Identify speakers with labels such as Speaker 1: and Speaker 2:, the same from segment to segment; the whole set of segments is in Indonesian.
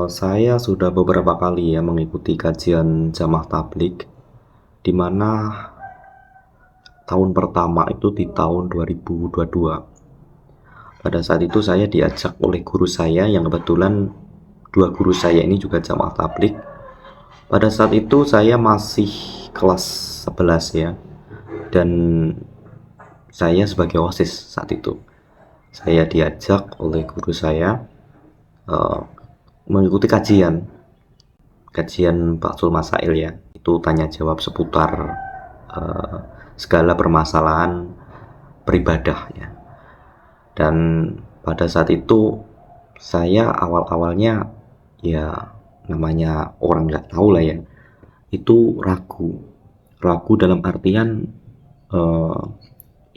Speaker 1: Saya sudah beberapa kali ya mengikuti kajian Jamaah Tabligh, di mana tahun pertama itu di tahun 2022. Pada saat itu saya diajak oleh guru saya yang kebetulan dua guru saya ini juga Jamaah Tabligh. Pada saat itu saya masih kelas 11 ya, dan saya sebagai OSIS saat itu. Saya diajak oleh guru saya eh, mengikuti kajian Baksul Masail ya, itu tanya jawab seputar uh, segala permasalahan beribadah ya. Dan pada saat itu saya awal-awalnya ya, namanya orang nggak tahu lah ya, itu ragu dalam artian uh,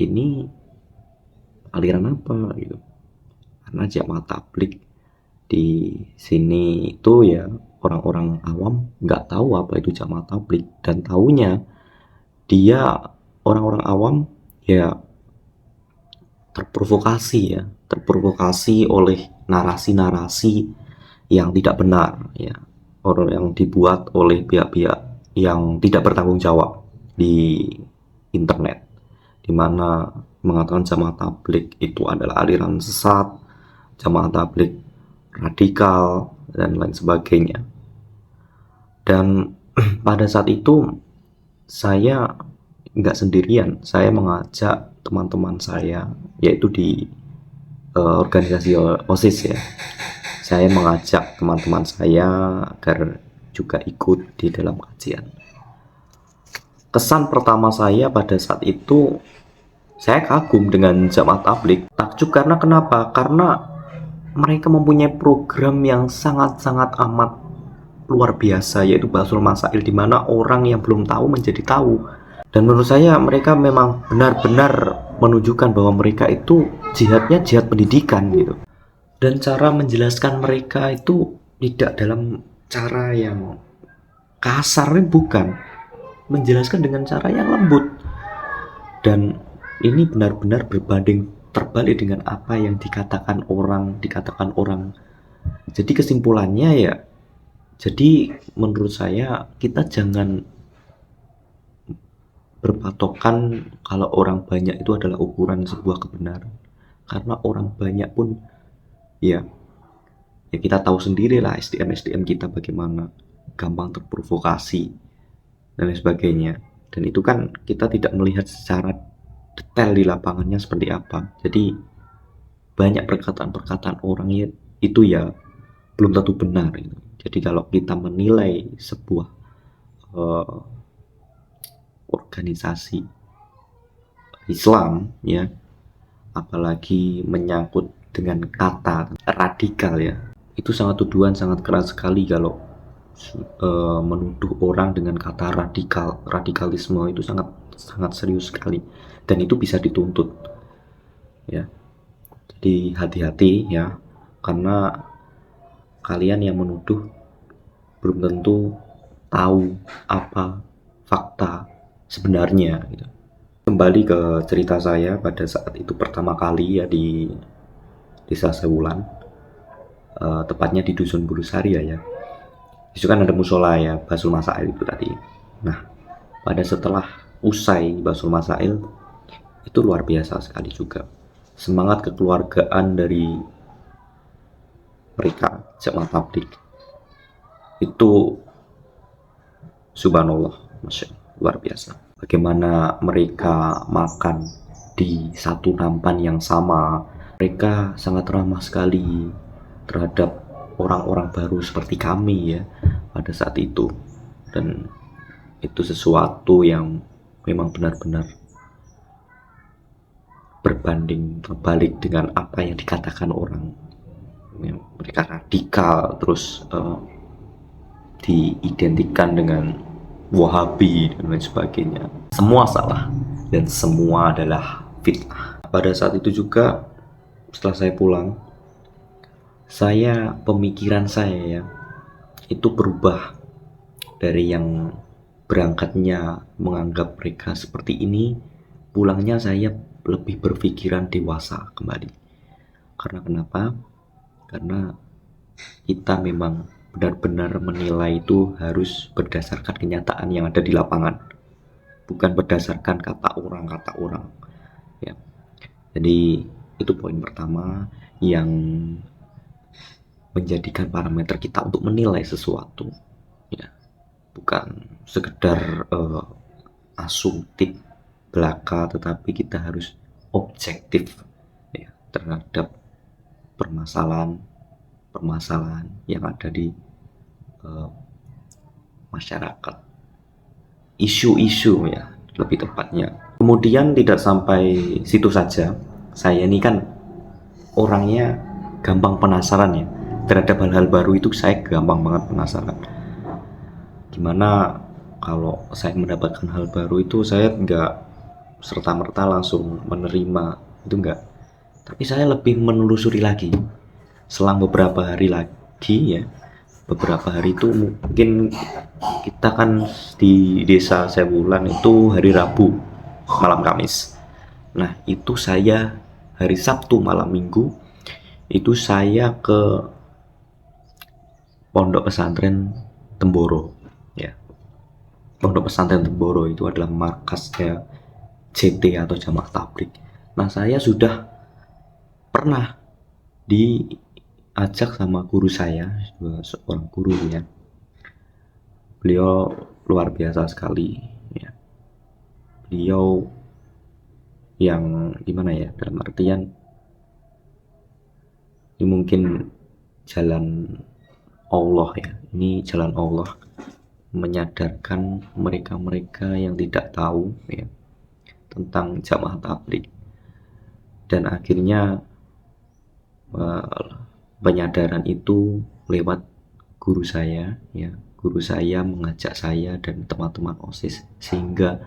Speaker 1: ini aliran apa gitu, karena Jamaah Tabligh di sini itu ya orang-orang awam nggak tahu apa itu Jamaah Tabligh, dan taunya dia orang-orang awam ya terprovokasi oleh narasi-narasi yang tidak benar ya, orang yang dibuat oleh pihak-pihak yang tidak bertanggung jawab di internet, di mana mengatakan Jamaah Tabligh itu adalah aliran sesat, Jamaah Tabligh radikal dan lain sebagainya. Dan pada saat itu saya nggak sendirian, saya mengajak teman-teman saya, yaitu di organisasi OSIS ya. Saya mengajak teman-teman saya agar juga ikut di dalam kajian. Kesan pertama saya pada saat itu, saya kagum dengan Jamaah Tabligh. Takjub karena kenapa? Karena mereka mempunyai program yang sangat-sangat amat luar biasa, yaitu Baksul Masail, di mana orang yang belum tahu menjadi tahu. Dan menurut saya mereka memang benar-benar menunjukkan bahwa mereka itu jihadnya jihad pendidikan gitu. Dan cara menjelaskan mereka itu tidak dalam cara yang kasar, bukan, menjelaskan dengan cara yang lembut. Dan ini benar-benar berbanding terbalik dengan apa yang dikatakan orang. Jadi kesimpulannya ya, jadi menurut saya kita jangan berpatokan kalau orang banyak itu adalah ukuran sebuah kebenaran, karena orang banyak pun ya kita tahu sendiri lah SDM kita bagaimana, gampang terprovokasi dan lain sebagainya. Dan itu kan kita tidak melihat secara detail di lapangannya seperti apa. Jadi banyak perkataan-perkataan orang itu ya belum tentu benar gitu. Jadi kalau kita menilai sebuah uh, organisasi Islam ya, apalagi menyangkut dengan kata radikal ya, itu sangat sangat keras sekali kalau menuduh orang dengan kata radikalisme itu sangat serius sekali, dan itu bisa dituntut ya. Jadi hati-hati ya, karena kalian yang menuduh belum tentu tahu apa fakta sebenarnya gitu. Kembali ke cerita saya pada saat itu pertama kali ya di Desa Sewulan, tepatnya di Dusun Bulusari ya. Itu kan ada musola ya, Baksul Masail itu tadi. Nah, pada setelah usai Baksul Masail itu luar biasa sekali juga semangat kekeluargaan dari mereka Jamaah Tabligh itu, subhanallah, masya Allah, luar biasa. Bagaimana mereka makan di satu nampan yang sama, mereka sangat ramah sekali terhadap orang-orang baru seperti kami ya pada saat itu. Dan itu sesuatu yang memang benar-benar berbanding terbalik dengan apa yang dikatakan orang. Mereka radikal, terus diidentikan dengan Wahabi dan lain sebagainya. Semua salah dan semua adalah fitnah. Pada saat itu juga setelah saya pulang, pemikiran saya ya itu berubah dari yang berangkatnya menganggap mereka seperti ini, pulangnya saya lebih berpikiran dewasa kembali. Karena kenapa? Karena kita memang benar-benar menilai itu harus berdasarkan kenyataan yang ada di lapangan, bukan berdasarkan kata orang ya. Jadi itu poin pertama yang menjadikan parameter kita untuk menilai sesuatu, ya, bukan sekedar asumtif belaka, tetapi kita harus objektif, ya, terhadap permasalahan yang ada di masyarakat, isu-isu ya lebih tepatnya. Kemudian tidak sampai situ saja, saya ini kan orangnya gampang penasaran ya terhadap hal-hal baru. Itu saya gampang banget penasaran. Gimana kalau saya mendapatkan hal baru itu, saya nggak serta-merta langsung menerima, itu enggak, tapi saya lebih menelusuri lagi. Selang beberapa hari lagi ya, beberapa hari itu mungkin kita kan di desa Sewulan itu hari Rabu malam Kamis. Nah itu saya hari Sabtu malam Minggu itu saya ke Pondok Pesantren Temboro, ya. Pondok Pesantren Temboro itu adalah markasnya JT atau Jamaah Tabligh. Nah saya sudah pernah diajak sama guru saya, seorang guru ya. Beliau luar biasa sekali ya. Beliau yang gimana ya, dalam artian ini mungkin jalan Allah ya, ini jalan Allah menyadarkan mereka-mereka yang tidak tahu ya tentang Jamaah Tabligh, dan akhirnya penyadaran itu lewat guru saya ya. Guru saya mengajak saya dan teman-teman OSIS sehingga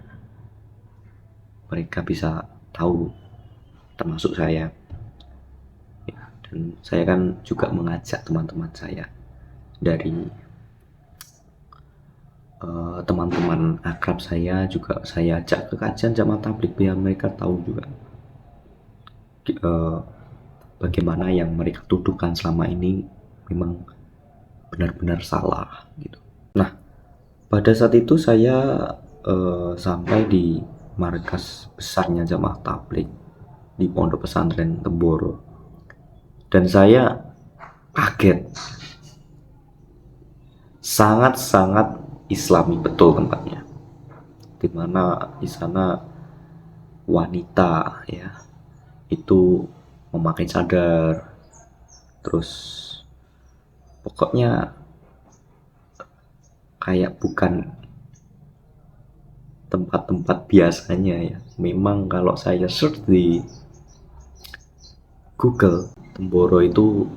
Speaker 1: mereka bisa tahu, termasuk saya ya. Dan saya kan juga mengajak teman-teman saya dari teman-teman akrab saya juga saya ajak ke kajian Jamaah Tabligh biar mereka tahu juga bagaimana yang mereka tuduhkan selama ini memang benar-benar salah gitu. Nah pada saat itu saya sampai di markas besarnya Jamaah Tabligh di Pondok Pesantren Temboro, dan saya kaget, sangat-sangat Islami betul tempatnya, dimana di sana wanita ya itu memakai cadar, terus pokoknya kayak bukan tempat-tempat biasanya ya. Memang kalau saya search di Google, Temboro itu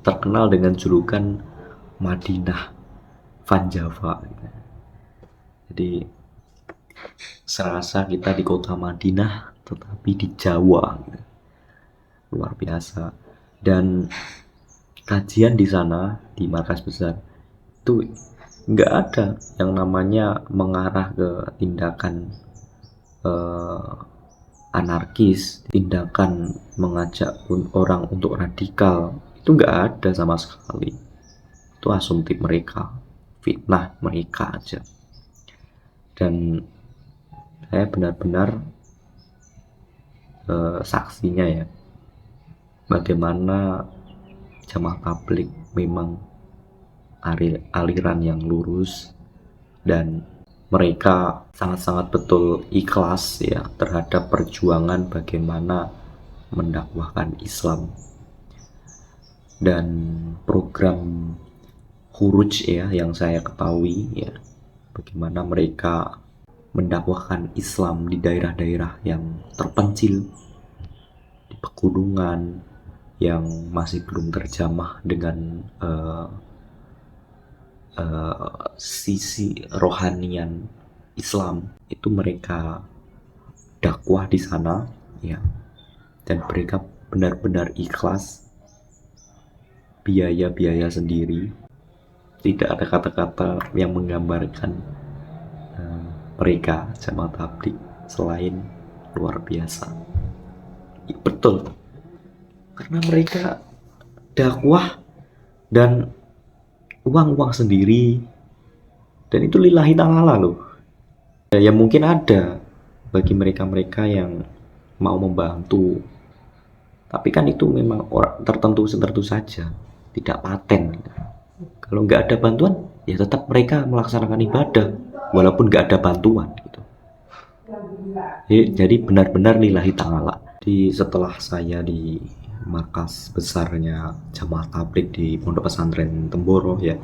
Speaker 1: terkenal dengan julukan Madinah Van Java. Jadi serasa kita di kota Madinah tetapi di Jawa gitu. Luar biasa. Dan kajian di sana di markas besar itu nggak ada yang namanya mengarah ke tindakan anarkis, tindakan mengajak orang untuk radikal, itu nggak ada sama sekali. Itu asumtif mereka, fitnah mereka aja. Dan saya benar-benar saksinya ya, bagaimana Jamaah Tabligh memang aliran yang lurus, dan mereka sangat-sangat betul ikhlas ya terhadap perjuangan bagaimana mendakwahkan Islam. Dan program Khuruj ya yang saya ketahui ya, bagaimana mereka mendakwahkan Islam di daerah-daerah yang terpencil, di pegunungan yang masih belum terjamah dengan sisi rohanian Islam. Itu mereka dakwah di sana ya, dan mereka benar-benar ikhlas, biaya sendiri. Tidak ada kata-kata yang menggambarkan mereka Jamaah Tabligh selain luar biasa. Ya, betul, karena mereka dakwah dan uang sendiri, dan itu lillahi ta'ala loh. Ya mungkin ada bagi mereka-mereka yang mau membantu, tapi kan itu memang orang tertentu saja, tidak paten. Kalau nggak ada bantuan, ya tetap mereka melaksanakan ibadah walaupun nggak ada bantuan gitu. Jadi benar-benar lillahi ta'ala. Setelah saya di markas besarnya Jamaah Tabligh di Pondok Pesantren Temboro ya,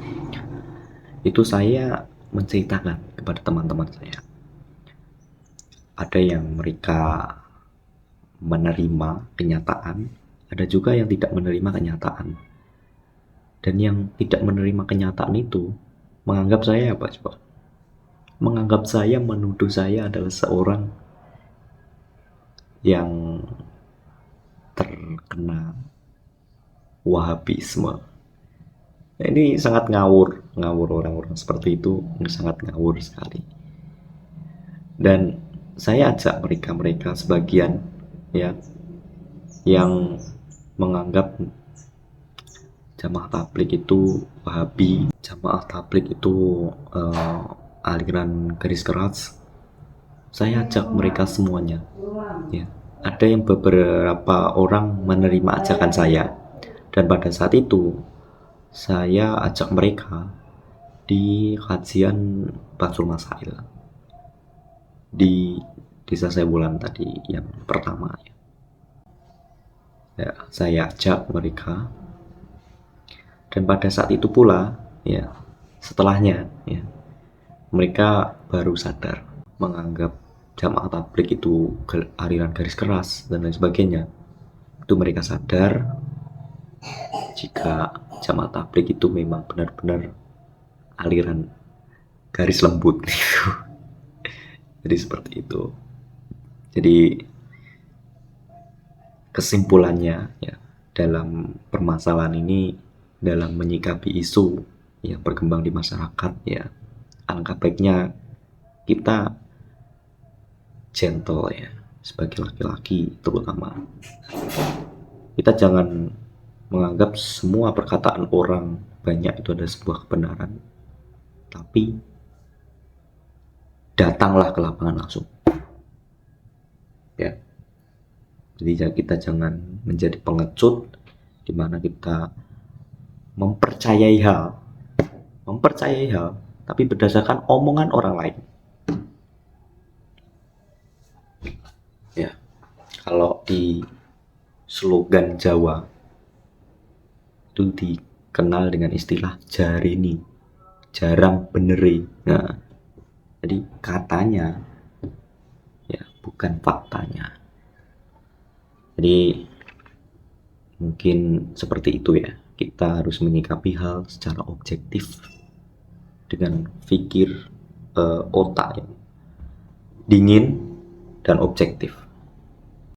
Speaker 1: itu saya menceritakan kepada teman-teman saya. Ada yang mereka menerima kenyataan, ada juga yang tidak menerima kenyataan. Dan yang tidak menerima kenyataan itu menganggap saya apa coba? Menganggap saya, menuduh saya adalah seorang yang terkena Wahabisme. Nah, ini sangat ngawur orang-orang seperti itu, ini sangat ngawur sekali. Dan saya ajak mereka sebagian ya yang menganggap Jamaah Tabligh itu Wahabi, Jamaah Tabligh itu aliran garis keras. Saya ajak mereka semuanya ya. Ada yang beberapa orang menerima ajakan saya, dan pada saat itu saya ajak mereka di kajian Basul Masail di Desa Sewulan tadi yang pertama ya, saya ajak mereka. Dan pada saat itu pula ya, setelahnya ya, mereka baru sadar, menganggap Jamaah Tabligh itu aliran garis keras dan lain sebagainya. Itu mereka sadar jika Jamaah Tabligh itu memang benar-benar aliran garis lembut gitu. Jadi seperti itu. Jadi kesimpulannya ya, dalam permasalahan ini, dalam menyikapi isu yang berkembang di masyarakat ya, alangkah baiknya kita gentle ya, sebagai laki-laki terutama. Kita jangan menganggap semua perkataan orang banyak itu adalah sebuah kebenaran, tapi datanglah ke lapangan langsung ya. Jadi kita jangan menjadi pengecut di mana kita mempercayai hal tapi berdasarkan omongan orang lain ya. Kalau di slogan Jawa itu dikenal dengan istilah jarini, jarang beneri. Nah, jadi katanya ya, bukan faktanya. Jadi mungkin seperti itu ya, kita harus menyikapi hal secara objektif dengan pikir otak yang dingin dan objektif.